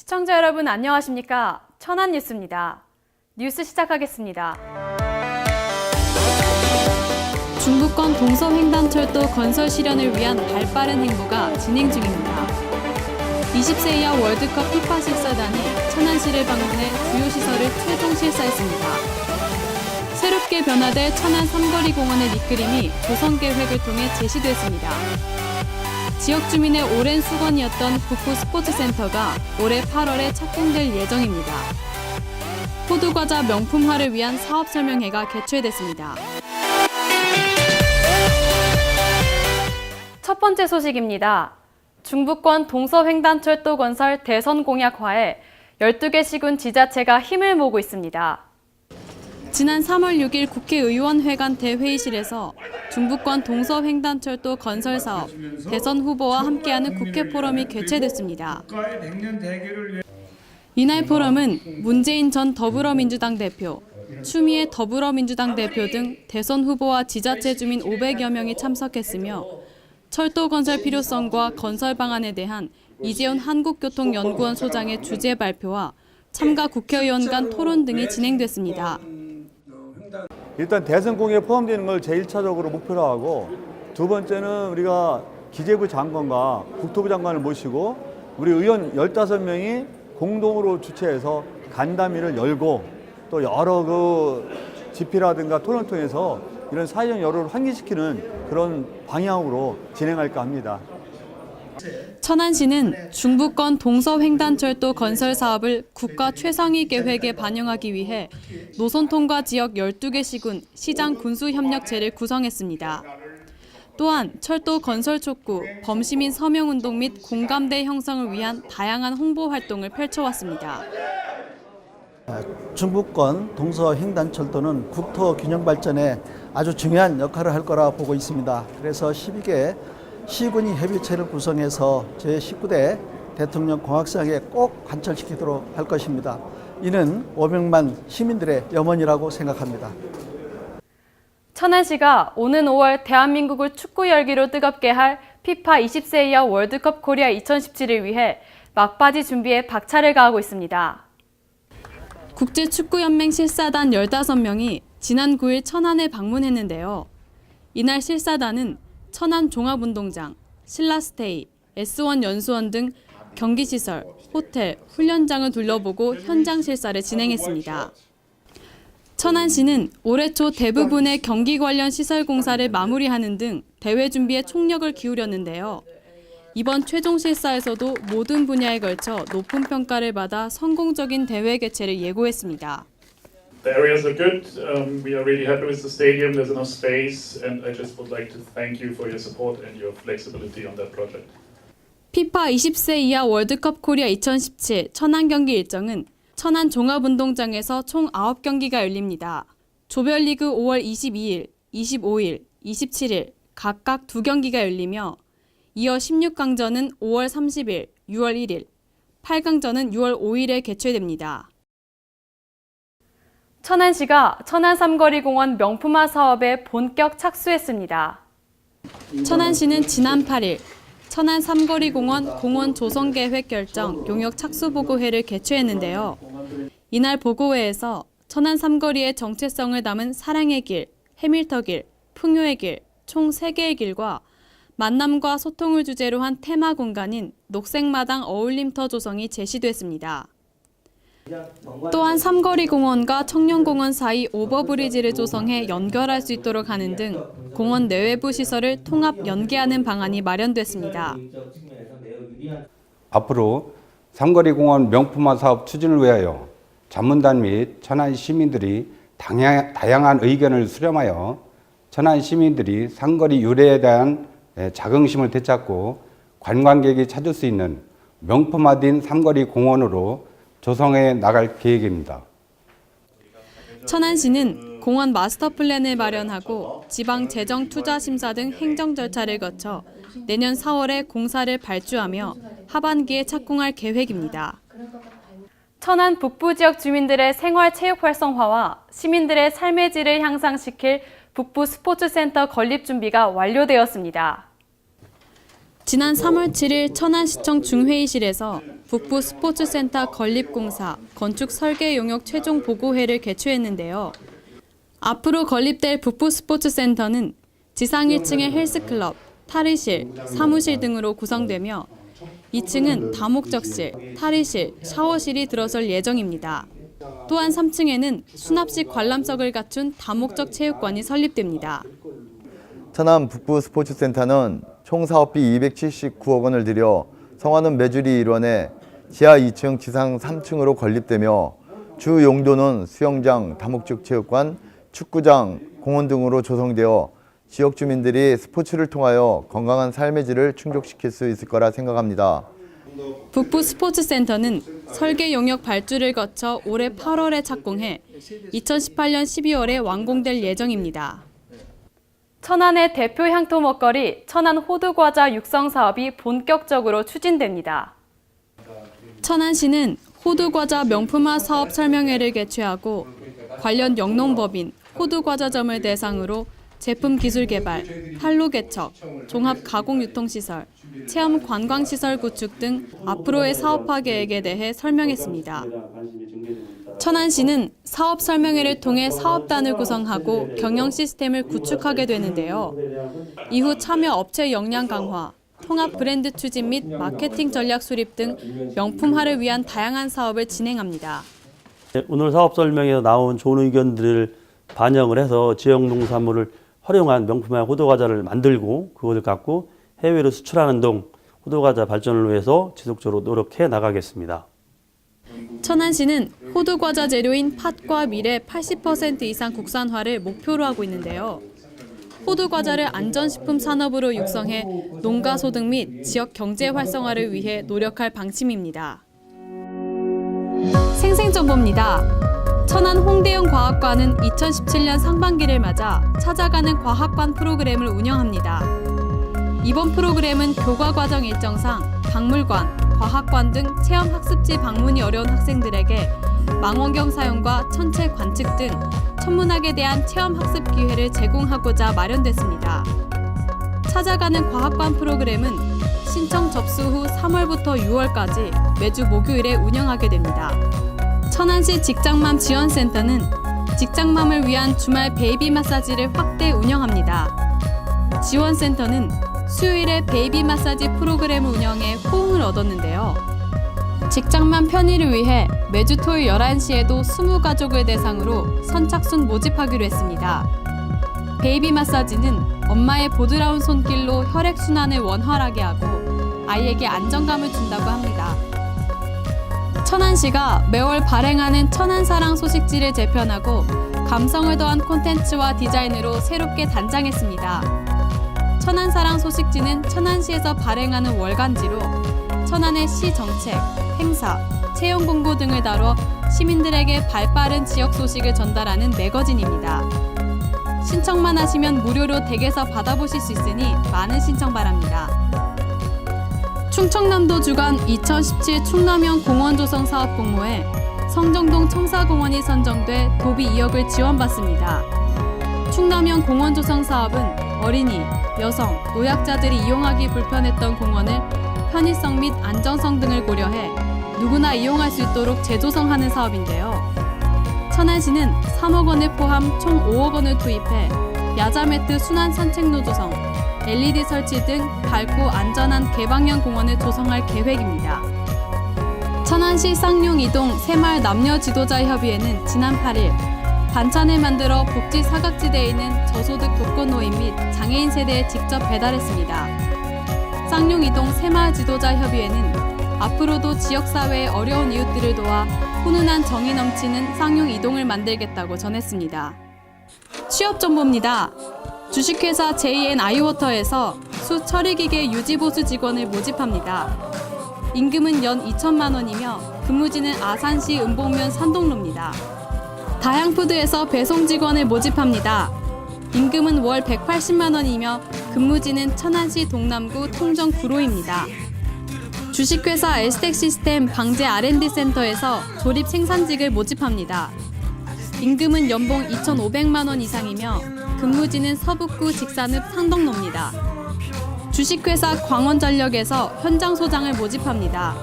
시청자 여러분 안녕하십니까? 천안뉴스입니다. 뉴스 시작하겠습니다. 중부권 동서횡단철도 건설 실현을 위한 발빠른 행보가 진행 중입니다. 20세 이하 월드컵 피파 실사단이 천안시를 방문해 주요 시설을 최종 실사했습니다. 새롭게 변화될 천안 삼거리 공원의 밑그림이 조성 계획을 통해 제시됐습니다. 지역 주민의 오랜 수건이었던 북부 스포츠센터가 올해 8월에 착공될 예정입니다. 호두과자 명품화를 위한 사업 설명회가 개최됐습니다. 첫 번째 소식입니다. 중부권 동서횡단철도 건설 대선 공약화에 12개 시군 지자체가 힘을 모으고 있습니다. 지난 3월 6일 국회의원회관 대회의실에서 중부권 동서횡단철도 건설 사업 대선 후보와 함께하는 국회 포럼이 개최됐습니다. 이날 포럼은 문재인 전 더불어민주당 대표, 추미애 더불어민주당 대표 등 대선 후보와 지자체 주민 500여 명이 참석했으며 철도 건설 필요성과 건설 방안에 대한 이재훈 한국교통연구원 소장의 주제 발표와 참가 국회의원 간 토론 등이 진행됐습니다. 일단 대선 공약에 포함되는 걸 제1차적으로 목표로 하고, 두 번째는 우리가 기재부 장관과 국토부 장관을 모시고 우리 의원 15명이 공동으로 주최해서 간담회를 열고 또 여러 집회라든가 토론을 통해서 이런 사회적 여론을 환기시키는 그런 방향으로 진행할까 합니다. 천안시는 중부권 동서횡단철도 건설 사업을 국가 최상위 계획에 반영하기 위해 노선 통과 지역 12개 시군 시장 군수협력체를 구성했습니다. 또한 철도 건설 촉구, 범시민 서명운동 및 공감대 형성을 위한 다양한 홍보 활동을 펼쳐왔습니다. 중부권 동서횡단철도는 국토 균형 발전에 아주 중요한 역할을 할 거라 보고 있습니다. 그래서 12개 시군이 협의체를 구성해서 제19대 대통령 공약상에 꼭 관철시키도록 할 것입니다. 이는 500만 시민들의 염원이라고 생각합니다. 천안시가 오는 5월 대한민국을 축구 열기로 뜨겁게 할 피파 20세 이하 월드컵 코리아 2017을 위해 막바지 준비에 박차를 가하고 있습니다. 국제축구연맹 실사단 15명이 지난 9일 천안에 방문했는데요. 이날 실사단은 천안 종합운동장, 신라스테이, S1 연수원 등 경기시설, 호텔, 훈련장을 둘러보고 현장 실사를 진행했습니다. 천안시는 올해 초 대부분의 경기 관련 시설 공사를 마무리하는 등 대회 준비에 총력을 기울였는데요. 이번 최종 실사에서도 모든 분야에 걸쳐 높은 평가를 받아 성공적인 대회 개최를 예고했습니다. The areas are good. We are really happy with the stadium. There's enough space, and I just would like to thank you for your support and your flexibility on that project. 피파 20세 이하 월드컵 코리아 2017 천안 경기 일정은 천안 종합운동장에서 총 9경기가 열립니다. 조별리그 5월 22일, 25일, 27일 각각 2경기가 열리며 이어 16강전은 5월 30일, 6월 1일, 8강전은 6월 5일에 개최됩니다. 천안시가 천안 삼거리 공원 명품화 사업에 본격 착수했습니다. 천안시는 지난 8일 천안 삼거리 공원 조성 계획 결정 용역 착수 보고회를 개최했는데요. 이날 보고회에서 천안 삼거리의 정체성을 담은 사랑의 길, 해밀터길, 풍요의 길, 총 3개의 길과 만남과 소통을 주제로 한 테마 공간인 녹색마당 어울림터 조성이 제시됐습니다. 또한 삼거리 공원과 청년공원 사이 오버브리지를 조성해 연결할 수 있도록 하는 등 공원 내외부 시설을 통합 연계하는 방안이 마련됐습니다. 앞으로 삼거리 공원 명품화 사업 추진을 위하여 자문단 및 천안 시민들이 다양한 의견을 수렴하여 천안 시민들이 삼거리 유래에 대한 자긍심을 되찾고 관광객이 찾을 수 있는 명품화된 삼거리 공원으로 조성해 나갈 계획입니다. 천안시는 공원 마스터 플랜을 마련하고 지방 재정 투자 심사 등 행정 절차를 거쳐 내년 4월에 공사를 발주하며 하반기에 착공할 계획입니다. 천안 북부 지역 주민들의 생활 체육 활성화와 시민들의 삶의 질을 향상시킬 북부 스포츠센터 건립 준비가 완료되었습니다. 지난 3월 7일 천안시청 중회의실에서 북부 스포츠센터 건립공사 건축 설계 용역 최종 보고회를 개최했는데요. 앞으로 건립될 북부 스포츠센터는 지상 1층의 헬스클럽, 탈의실, 사무실 등으로 구성되며 2층은 다목적실, 탈의실, 샤워실이 들어설 예정입니다. 또한 3층에는 수납식 관람석을 갖춘 다목적 체육관이 설립됩니다. 천안 북부 스포츠센터는 총 사업비 279억 원을 들여 성화는 메주리 일원에 지하 2층, 지상 3층으로 건립되며 주 용도는 수영장, 다목적 체육관, 축구장, 공원 등으로 조성되어 지역 주민들이 스포츠를 통하여 건강한 삶의 질을 충족시킬 수 있을 거라 생각합니다. 북부 스포츠센터는 설계 용역 발주를 거쳐 올해 8월에 착공해 2018년 12월에 완공될 예정입니다. 천안의 대표 향토 먹거리 천안 호두과자 육성 사업이 본격적으로 추진됩니다. 천안시는 호두과자 명품화 사업 설명회를 개최하고 관련 영농법인 호두과자점을 대상으로 제품 기술 개발, 판로 개척, 종합 가공 유통시설, 체험 관광시설 구축 등 앞으로의 사업화 계획에 대해 설명했습니다. 천안시는 사업 설명회를 통해 사업단을 구성하고 경영 시스템을 구축하게 되는데요. 이후 참여 업체 역량 강화, 통합 브랜드 추진 및 마케팅 전략 수립 등 명품화를 위한 다양한 사업을 진행합니다. 오늘 사업 설명회에서 나온 좋은 의견들을 반영을 해서 지역 농산물을 활용한 명품화 호두과자를 만들고 그것을 갖고 해외로 수출하는 등 호두과자 발전을 위해서 지속적으로 노력해 나가겠습니다. 천안시는 호두과자 재료인 팥과 밀의 80% 이상 국산화를 목표로 하고 있는데요. 호두과자를 안전식품 산업으로 육성해 농가 소득 및 지역 경제 활성화를 위해 노력할 방침입니다. 생생정보입니다. 천안 홍대영 과학관은 2017년 상반기를 맞아 찾아가는 과학관 프로그램을 운영합니다. 이번 프로그램은 교과 과정 일정상 박물관, 과학관 등 체험학습지 방문이 어려운 학생들에게 망원경 사용과 천체 관측 등 천문학에 대한 체험학습 기회를 제공하고자 마련됐습니다. 찾아가는 과학관 프로그램은 신청 접수 후 3월부터 6월까지 매주 목요일에 운영하게 됩니다. 천안시 직장맘 지원센터는 직장맘을 위한 주말 베이비 마사지를 확대 운영합니다. 지원센터는 수요일에 베이비 마사지 프로그램을 운영해 호응을 얻었는데요. 직장맘 편의를 위해 매주 토요일 11시에도 20가족을 대상으로 선착순 모집하기로 했습니다. 베이비 마사지는 엄마의 보드라운 손길로 혈액순환을 원활하게 하고 아이에게 안정감을 준다고 합니다. 천안시가 매월 발행하는 천안사랑 소식지를 재편하고 감성을 더한 콘텐츠와 디자인으로 새롭게 단장했습니다. 천안사랑 소식지는 천안시에서 발행하는 월간지로 천안의 시 정책, 행사, 채용 공고 등을 다뤄 시민들에게 발빠른 지역 소식을 전달하는 매거진입니다. 신청만 하시면 무료로 댁에서 받아보실 수 있으니 많은 신청 바랍니다. 충청남도 주관 2017 충남형 공원조성 사업 공모에 성정동 청사공원이 선정돼 도비 2억을 지원받습니다. 충남형 공원조성 사업은 어린이, 여성, 노약자들이 이용하기 불편했던 공원을 편의성 및 안정성 등을 고려해 누구나 이용할 수 있도록 재조성하는 사업인데요. 천안시는 3억 원을 포함 총 5억 원을 투입해 야자매트 순환 산책로 조성, LED 설치 등 밝고 안전한 개방형 공원을 조성할 계획입니다. 천안시 쌍용이동 새마을 남녀 지도자 협의회는 지난 8일 반찬을 만들어 복지 사각지대에 있는 저소득 독거노인 및 장애인 세대에 직접 배달했습니다. 쌍용이동 새마을 지도자 협의회는 앞으로도 지역사회의 어려운 이웃들을 도와 훈훈한 정이 넘치는 쌍용이동을 만들겠다고 전했습니다. 취업 정보입니다. 주식회사 JN 아이워터에서 수 처리기계 유지보수 직원을 모집합니다. 임금은 연 2천만 원이며 근무지는 아산시 은봉면 산동로입니다. 다향푸드에서 배송 직원을 모집합니다. 임금은 월 180만 원이며 근무지는 천안시 동남구 통정 구로입니다. 주식회사 에스텍 시스템 방제 R&D 센터에서 조립 생산직을 모집합니다. 임금은 연봉 2,500만 원 이상이며 근무지는 서북구 직산읍 상덕로입니다. 주식회사 광원전력에서 현장 소장을 모집합니다.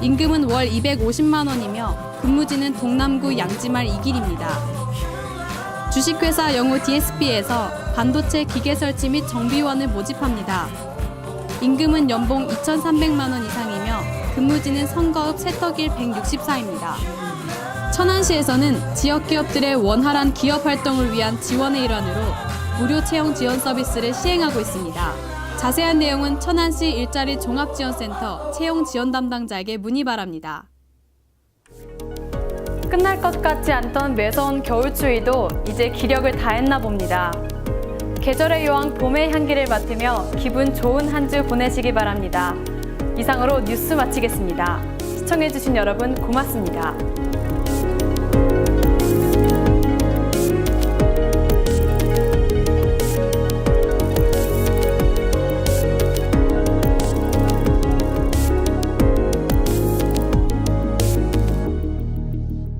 임금은 월 250만 원이며 근무지는 동남구 양지말 2길입니다. 주식회사 영우 DSP에서 반도체 기계 설치 및 정비원을 모집합니다. 임금은 연봉 2,300만 원 이상이며 근무지는 선거읍 세덕일 164입니다. 천안시에서는 지역기업들의 원활한 기업 활동을 위한 지원의 일환으로 무료 채용 지원 서비스를 시행하고 있습니다. 자세한 내용은 천안시 일자리 종합지원센터 채용 지원 담당자에게 문의 바랍니다. 끝날 것 같지 않던 매서운 겨울추위도 이제 기력을 다했나 봅니다. 계절의 여왕 봄의 향기를 맡으며 기분 좋은 한 주 보내시기 바랍니다. 이상으로 뉴스 마치겠습니다. 시청해주신 여러분 고맙습니다.